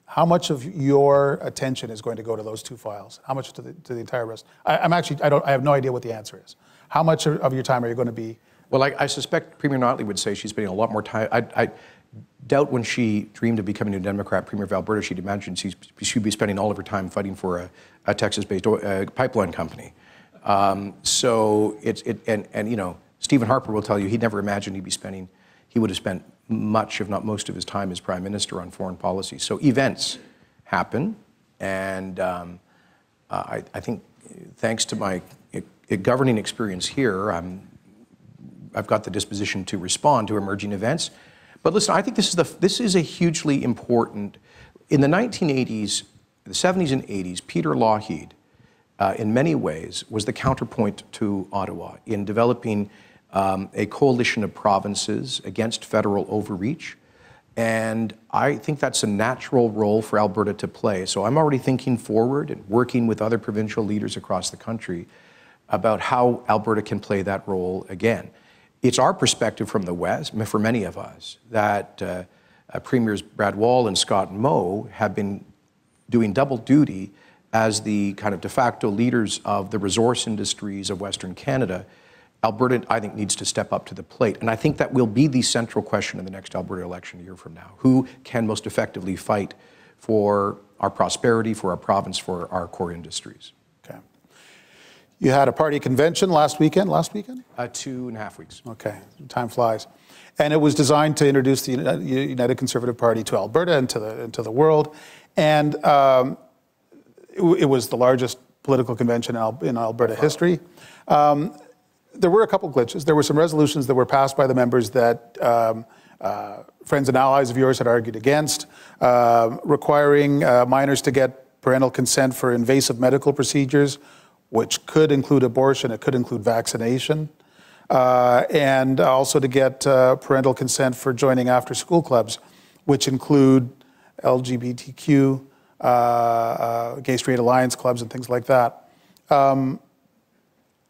A: how much of your attention is going to go to those two files? How much to the entire rest? I have no idea what the answer is. How much of your time are you going to be?
B: Well, I suspect Premier Notley would say she's spending a lot more time. I doubt when she dreamed of becoming a Democrat Premier of Alberta, she'd imagine she'd be spending all of her time fighting for a Texas-based pipeline company. So and you know, Stephen Harper will tell you he'd never imagined he would have spent much, if not most of his time as Prime Minister on foreign policy. So events happen, and I think thanks to my governing experience here, I've got the disposition to respond to emerging events. But listen, I think this is a hugely important. In the 1980s, the 70s and 80s, Peter Lougheed, in many ways, was the counterpoint to Ottawa in developing a coalition of provinces against federal overreach. And I think that's a natural role for Alberta to play. So I'm already thinking forward and working with other provincial leaders across the country about how Alberta can play that role again. It's our perspective from the West, for many of us, that Premiers Brad Wall and Scott Moe have been doing double duty as the kind of de facto leaders of the resource industries of Western Canada. Alberta, I think, needs to step up to the plate. And I think that will be the central question in the next Alberta election a year from now. Who can most effectively fight for our prosperity, for our province, for our core industries?
A: Okay. You had a party convention last weekend?
B: 2.5 weeks.
A: Okay, time flies. And it was designed to introduce the United Conservative Party to Alberta and to the world. And it was the largest political convention in Alberta history. There were a couple glitches. There were some resolutions that were passed by the members that friends and allies of yours had argued against, requiring minors to get parental consent for invasive medical procedures, which could include abortion, it could include vaccination, and also to get parental consent for joining after-school clubs, which include LGBTQ, Gay Straight Alliance clubs and things like that.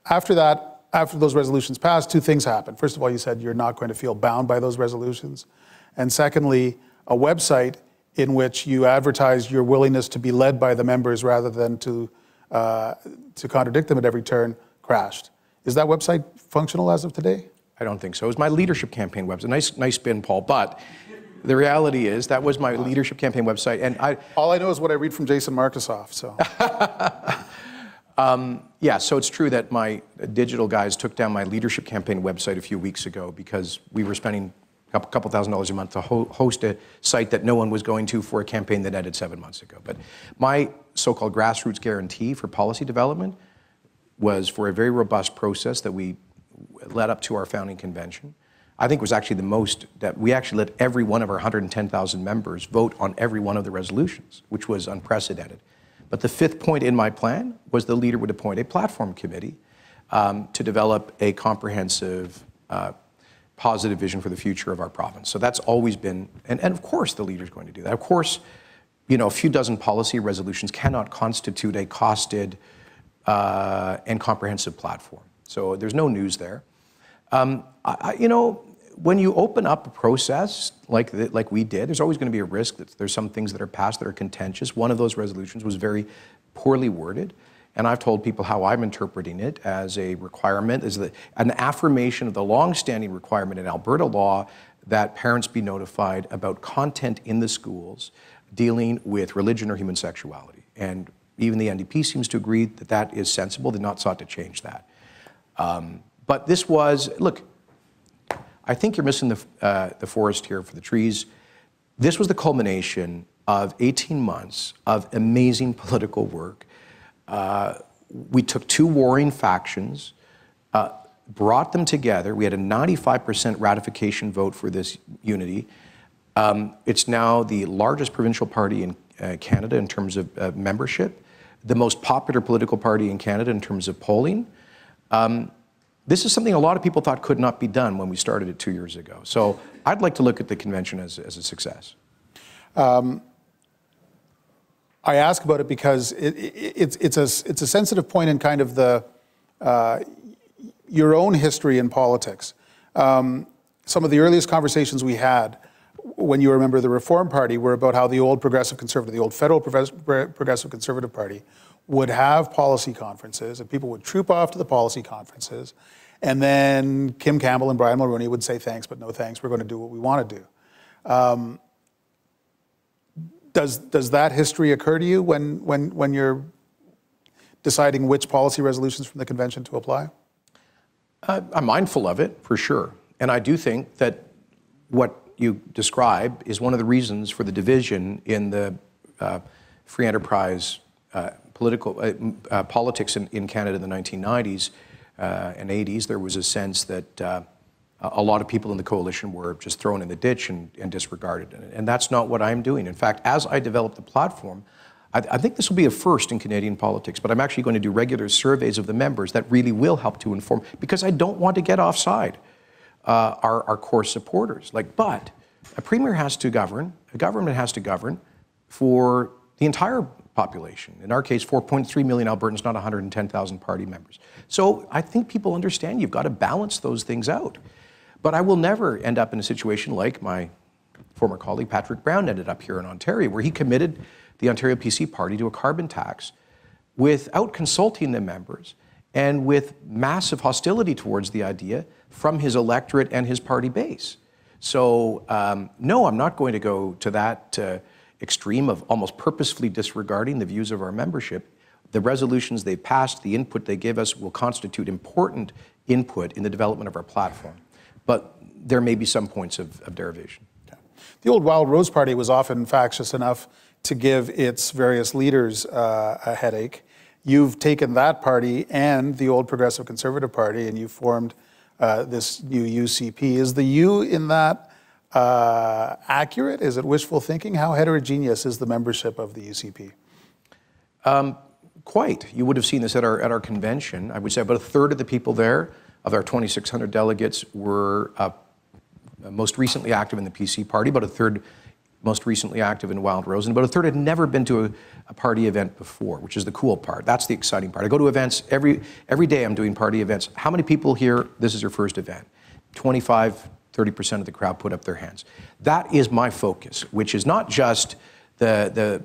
A: After those resolutions passed, two things happened. First of all, you said you're not going to feel bound by those resolutions. And secondly, a website in which you advertised your willingness to be led by the members rather than to contradict them at every turn crashed. Is that website functional as of today?
B: I don't think so. It was my leadership campaign website. Nice spin, Paul. But the reality is that was my leadership campaign website. And
A: all I know is what I read from Jason Markisoff. So.
B: Yeah, so it's true that my digital guys took down my leadership campaign website a few weeks ago because we were spending a couple $1,000s a month to host a site that no one was going to for a campaign that ended 7 months ago. But my so-called grassroots guarantee for policy development was for a very robust process that we led up to our founding convention. I think it was actually the most that we actually let every one of our 110,000 members vote on every one of the resolutions, which was unprecedented. But the fifth point in my plan was the leader would appoint a platform committee to develop a comprehensive, positive vision for the future of our province. So that's always been, and of course the leader's going to do that. Of course, you know, a few dozen policy resolutions cannot constitute a costed and comprehensive platform. So there's no news there. You know, when you open up a process like we did, there's always going to be a risk that there's some things that are passed that are contentious. One of those resolutions was very poorly worded, and I've told people how I'm interpreting it as a requirement, as an affirmation of the long-standing requirement in Alberta law that parents be notified about content in the schools dealing with religion or human sexuality. And even the NDP seems to agree that that is sensible. They've not sought to change that. But this was, look, I think you're missing the forest here for the trees. This was the culmination of 18 months of amazing political work We took two warring factions, brought them together. We had a 95% ratification vote for this unity. It's now the largest provincial party in Canada in terms of membership, the most popular political party in Canada in terms of polling. This is something a lot of people thought could not be done when we started it 2 years ago. So I'd like to look at the convention as a success.
A: I ask about it because it's a sensitive point in kind of the your own history in politics. Some of the earliest conversations we had when you were a member of the Reform Party were about how the old Progressive Conservative, the old federal Progressive Conservative Party would have policy conferences and people would troop off to the policy conferences, and then Kim Campbell and Brian Mulroney would say thanks but no thanks, we're going to do what we want to do. Does that history occur to you when you're deciding which policy resolutions from the convention to apply?
B: I'm mindful of it, for sure. And I do think that what you describe is one of the reasons for the division in the free enterprise politics in Canada in the 1990s and 80s. There was a sense that a lot of people in the coalition were just thrown in the ditch and disregarded. And that's not what I'm doing. In fact, as I develop the platform, I think this will be a first in Canadian politics, but I'm actually going to do regular surveys of the members that really will help to inform, because I don't want to get offside our core supporters. But a premier has to govern, a government has to govern for the entire population. In our case, 4.3 million Albertans, not 110,000 party members. So I think people understand you've got to balance those things out. But I will never end up in a situation like my former colleague Patrick Brown ended up here in Ontario, where he committed the Ontario PC Party to a carbon tax without consulting the members and with massive hostility towards the idea from his electorate and his party base. So no, I'm not going to go to that extreme of almost purposefully disregarding the views of our membership. The resolutions they passed, the input they give us will constitute important input in the development of our platform. But there may be some points of derivation. Okay.
A: The old Wild Rose Party was often factious enough to give its various leaders a headache. You've taken that party and the old Progressive Conservative Party and you formed this new UCP. Is the U in that accurate? Is it wishful thinking? How heterogeneous is the membership of the UCP?
B: Quite. You would have seen this at our convention. I would say about a third of the people there, of our 2,600 delegates, were most recently active in the PC Party, about a third most recently active in Wild Rose, and about a third had never been to a party event before, which is the cool part. That's the exciting part. I go to events every day. I'm doing party events. How many people here, this is your first event? 25, 30% of the crowd put up their hands. That is my focus, which is not just the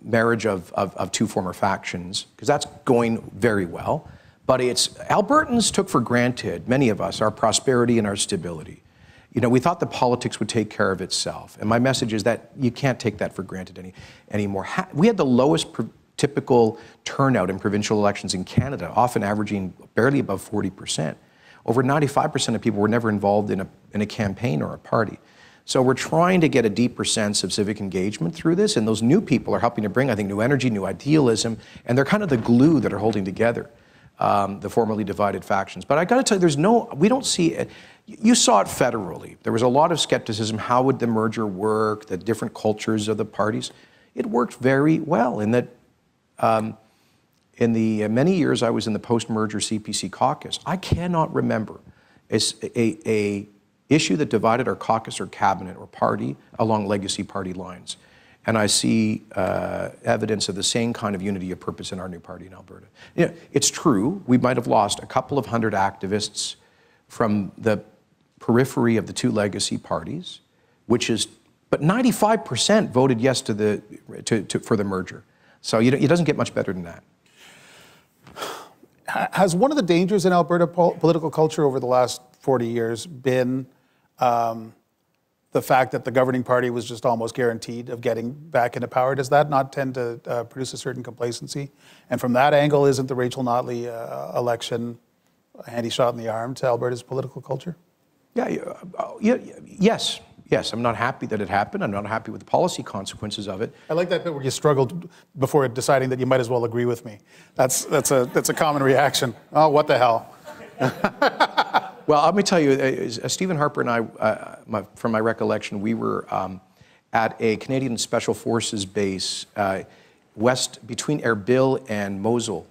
B: marriage of two former factions, because that's going very well, but it's Albertans took for granted, many of us, our prosperity and our stability. You know, we thought the politics would take care of itself. And my message is that you can't take that for granted anymore. We had the lowest typical turnout in provincial elections in Canada, often averaging barely above 40%. Over 95% of people were never involved in a campaign or a party. So we're trying to get a deeper sense of civic engagement through this, and those new people are helping to bring, I think, new energy, new idealism, and they're kind of the glue that are holding together the formerly divided factions. But I got to tell you, we don't see it. You saw it federally. There was a lot of skepticism. How would the merger work? The different cultures of the parties. It worked very well in that in the many years I was in the post-merger CPC caucus, I cannot remember a issue that divided our caucus or cabinet or party along legacy party lines. And I see evidence of the same kind of unity of purpose in our new party in Alberta. You know, it's true, we might have lost a couple of hundred activists from the periphery of the two legacy parties, but 95% voted yes for the merger. So it doesn't get much better than that.
A: Has one of the dangers in Alberta political culture over the last 40 years been the fact that the governing party was just almost guaranteed of getting back into power? Does that not tend to produce a certain complacency? And from that angle, isn't the Rachel Notley election a handy shot in the arm to Alberta's political culture?
B: Yes, Yes, I'm not happy that it happened. I'm not happy with the policy consequences of it.
A: I like that bit where you struggled before deciding that you might as well agree with me. That's a common reaction. Oh, what the hell?
B: Well, let me tell you, Stephen Harper and I, from my recollection, we were at a Canadian Special Forces base west between Erbil and Mosul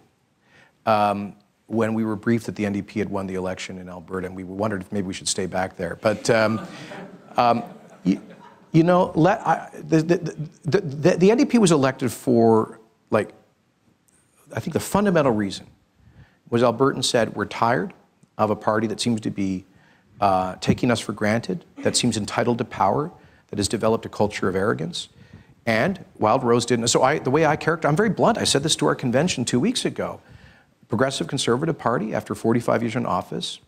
B: when we were briefed that the NDP had won the election in Alberta, and we wondered if maybe we should stay back there. But you know, the NDP was elected for, like, I think the fundamental reason was Albertans said, we're tired of a party that seems to be taking us for granted, that seems entitled to power, that has developed a culture of arrogance. And Wild Rose didn't. So the way I characterize, I'm very blunt. I said this to our convention 2 weeks ago. Progressive Conservative Party, after 45 years in office,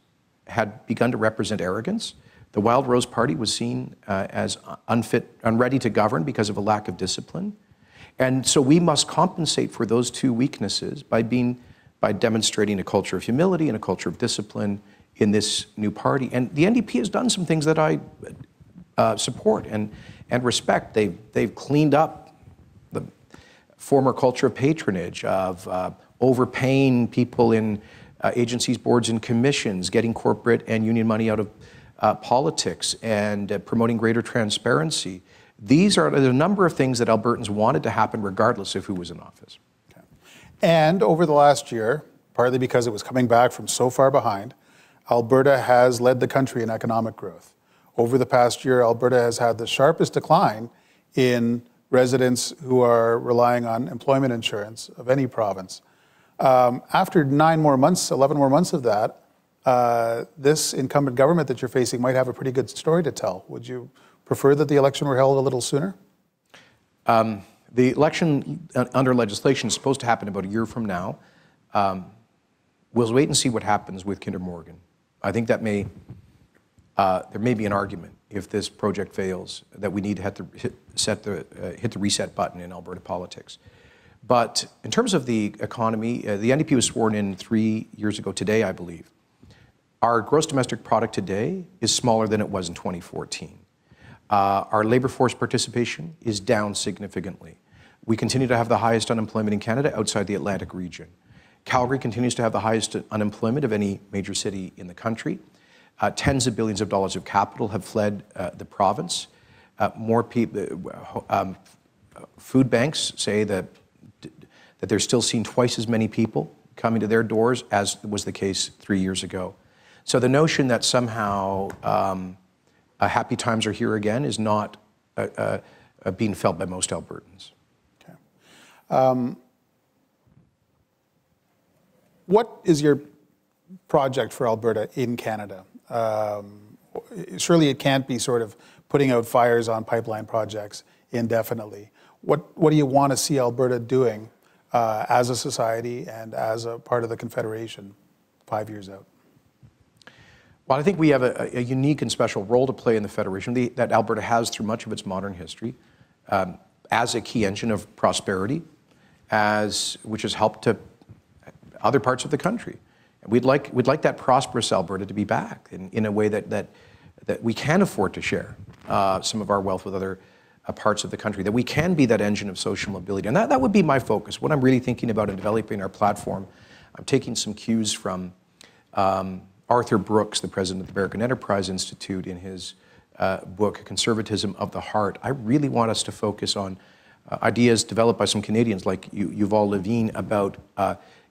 B: had begun to represent arrogance. The Wild Rose Party was seen as unfit, unready to govern because of a lack of discipline. And so we must compensate for those two weaknesses by demonstrating a culture of humility and a culture of discipline in this new party. And the NDP has done some things that I support and respect. They've cleaned up the former culture of patronage, of overpaying people in agencies, boards, and commissions, getting corporate and union money out of politics, and promoting greater transparency. These are a number of things that Albertans wanted to happen regardless of who was in office.
A: Okay. And over the last year, partly because it was coming back from so far behind, Alberta has led the country in economic growth. Over the past year, Alberta has had the sharpest decline in residents who are relying on employment insurance of any province. After 11 more months of that, this incumbent government that you're facing might have a pretty good story to tell. Would you prefer that the election were held a little sooner?
B: The election under legislation is supposed to happen about a year from now. We'll wait and see what happens with Kinder Morgan. I think that there may be an argument, if this project fails, that we need to hit the reset button in Alberta politics. But in terms of the economy, the NDP was sworn in 3 years ago today, I believe. Our gross domestic product today is smaller than it was in 2014. Our labor force participation is down significantly. We continue to have the highest unemployment in Canada outside the Atlantic region. Calgary continues to have the highest unemployment of any major city in the country. Tens of billions of dollars of capital have fled the province. More people, food banks say that they're still seeing twice as many people coming to their doors as was the case 3 years ago. So the notion that somehow happy times are here again is not being felt by most Albertans. Okay.
A: What is your project for Alberta in Canada? Surely it can't be sort of putting out fires on pipeline projects indefinitely. What do you want to see Alberta doing as a society and as a part of the Confederation 5 years out?
B: Well, I think we have a unique and special role to play in the Federation that Alberta has through much of its modern history as a key engine of prosperity, which has helped to other parts of the country. We'd like that prosperous Alberta to be back in a way that we can afford to share some of our wealth with other parts of the country, that we can be that engine of social mobility. And that would be my focus. What I'm really thinking about in developing our platform, I'm taking some cues from Arthur Brooks, the president of the American Enterprise Institute, in his book, Conservatism of the Heart. I really want us to focus on ideas developed by some Canadians like Yuval Levine about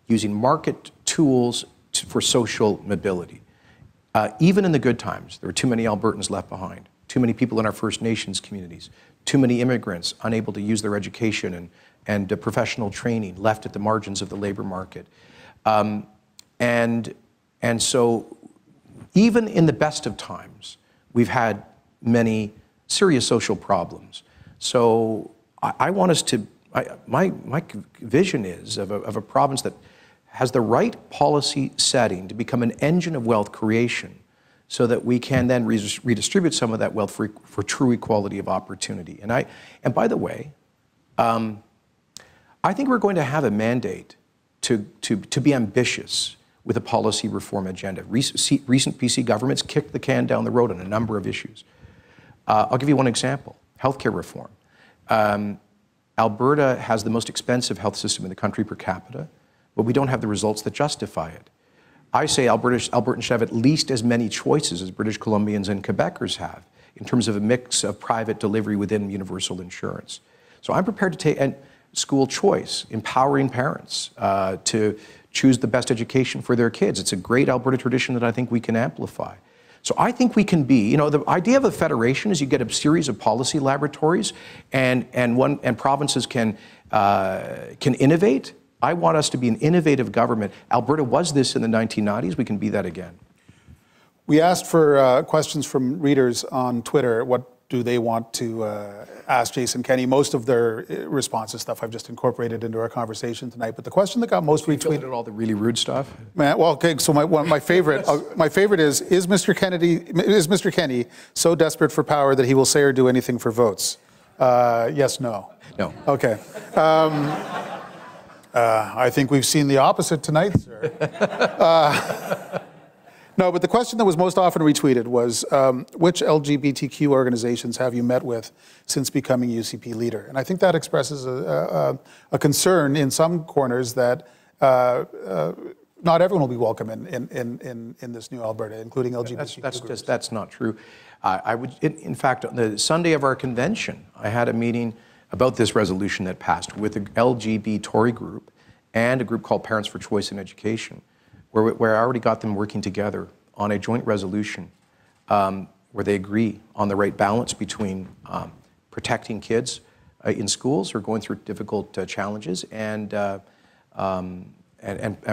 B: using market tools for social mobility. Even in the good times, there are too many Albertans left behind, too many people in our First Nations communities, too many immigrants unable to use their education and professional training, left at the margins of the labor market. And so even in the best of times, we've had many serious social problems. So I want us to, my vision is of a province that has the right policy setting to become an engine of wealth creation so that we can then redistribute some of that wealth for true equality of opportunity. And by the way, I think we're going to have a mandate to be ambitious with a policy reform agenda. Recent PC governments kicked the can down the road on a number of issues. I'll give you one example, healthcare reform. Alberta has the most expensive health system in the country per capita, but we don't have the results that justify it. I say Albertans should have at least as many choices as British Columbians and Quebecers have in terms of a mix of private delivery within universal insurance. So I'm prepared to take school choice, empowering parents to choose the best education for their kids. It's a great Alberta tradition that I think we can amplify. So I think we can be, you know, the idea of a federation is you get a series of policy laboratories and provinces can innovate. I want us to be an innovative government. Alberta was this in the 1990s. We can be that again.
A: We asked for questions from readers on Twitter. What do they want to ask Jason Kenney? Most of their responses stuff I've just incorporated into our conversation tonight. But the question that got most retweeted,
B: all the really rude stuff.
A: Man, well, okay. So my favorite, my favorite is Mr. Kenney so desperate for power that he will say or do anything for votes? Yes, no.
B: No.
A: Okay. I think we've seen the opposite tonight, sir. No, but the question that was most often retweeted was, which LGBTQ organizations have you met with since becoming UCP leader? And I think that expresses a concern in some corners that not everyone will be welcome in this new Alberta, including LGBTQ groups.
B: That's not true. In fact, on the Sunday of our convention, I had a meeting about this resolution that passed with the LGB Tory group and a group called Parents for Choice in Education, where I already got them working together on a joint resolution where they agree on the right balance between protecting kids in schools who are going through difficult challenges and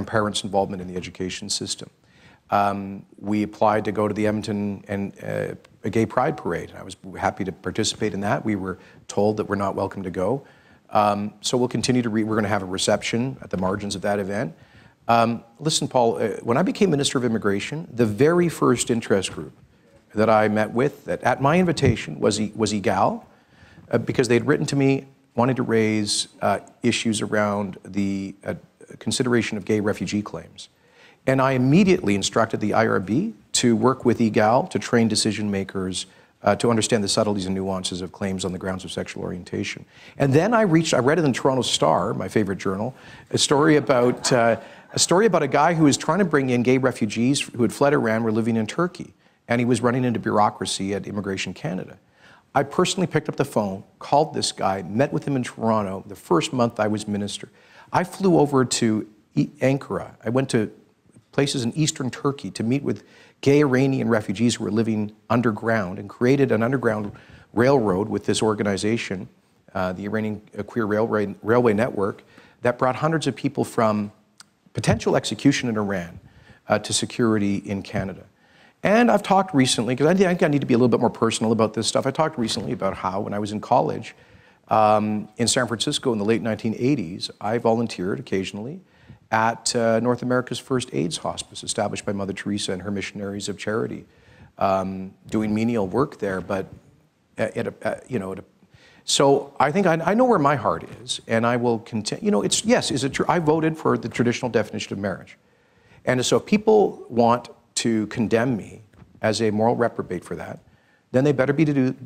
B: parents' involvement in the education system. We applied to go to the Edmonton and a gay pride parade. I was happy to participate in that. We were told that we're not welcome to go. So we'll continue to we're going to have a reception at the margins of that event. Listen, Paul, when I became Minister of Immigration, the very first interest group that I met with, that at my invitation, was EGAL, because they'd written to me wanting to raise issues around the consideration of gay refugee claims. And I immediately instructed the IRB to work with EGAL to train decision makers to understand the subtleties and nuances of claims on the grounds of sexual orientation. And then I read in the Toronto Star, my favorite journal, a story about a guy who was trying to bring in gay refugees who had fled Iran, were living in Turkey, and he was running into bureaucracy at Immigration Canada. I personally picked up the phone, called this guy, met with him in Toronto the first month I was minister. I flew over to Ankara. I went to places in eastern Turkey to meet with gay Iranian refugees who were living underground and created an underground railroad with this organization, the Iranian Queer Railway Network, that brought hundreds of people from potential execution in Iran to security in Canada. And I've talked recently, because I think I need to be a little bit more personal about this stuff. I talked recently about how when I was in college in San Francisco in the late 1980s, I volunteered occasionally at North America's first AIDS hospice, established by Mother Teresa and her missionaries of charity, doing menial work there. But so I think I know where my heart is, and I will continue. You know, is it true? I voted for the traditional definition of marriage, and so if people want to condemn me as a moral reprobate for that, then they better be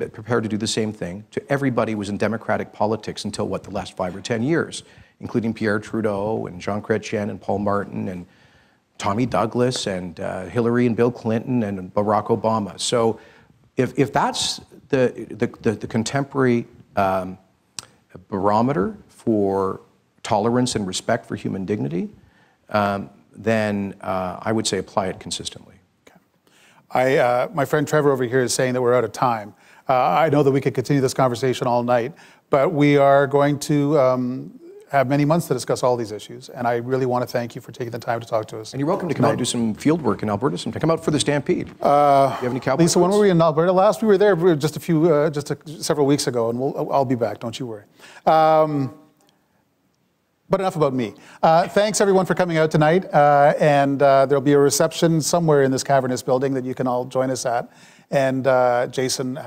B: prepared to do the same thing to everybody who was in democratic politics until, what, the last 5 or 10 years, including Pierre Trudeau and Jean Chrétien and Paul Martin and Tommy Douglas and Hillary and Bill Clinton and Barack Obama. So if that's the contemporary barometer for tolerance and respect for human dignity, then I would say apply it consistently.
A: Okay. My friend Trevor over here is saying that we're out of time. I know that we could continue this conversation all night, but we are going to have many months to discuss all these issues, and I really want to thank you for taking the time to talk to us.
B: And you're welcome to come out and do some field work in Alberta sometime. Come out for the Stampede. Do you have any cowboy
A: Lisa, when
B: boots?
A: were we in Alberta last? We were there just several weeks ago, and I'll be back, don't you worry. But enough about me. Thanks everyone for coming out tonight, and there'll be a reception somewhere in this cavernous building that you can all join us at. And Jason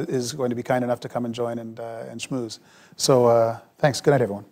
A: is going to be kind enough to come and join and schmooze. So thanks. Good night, everyone.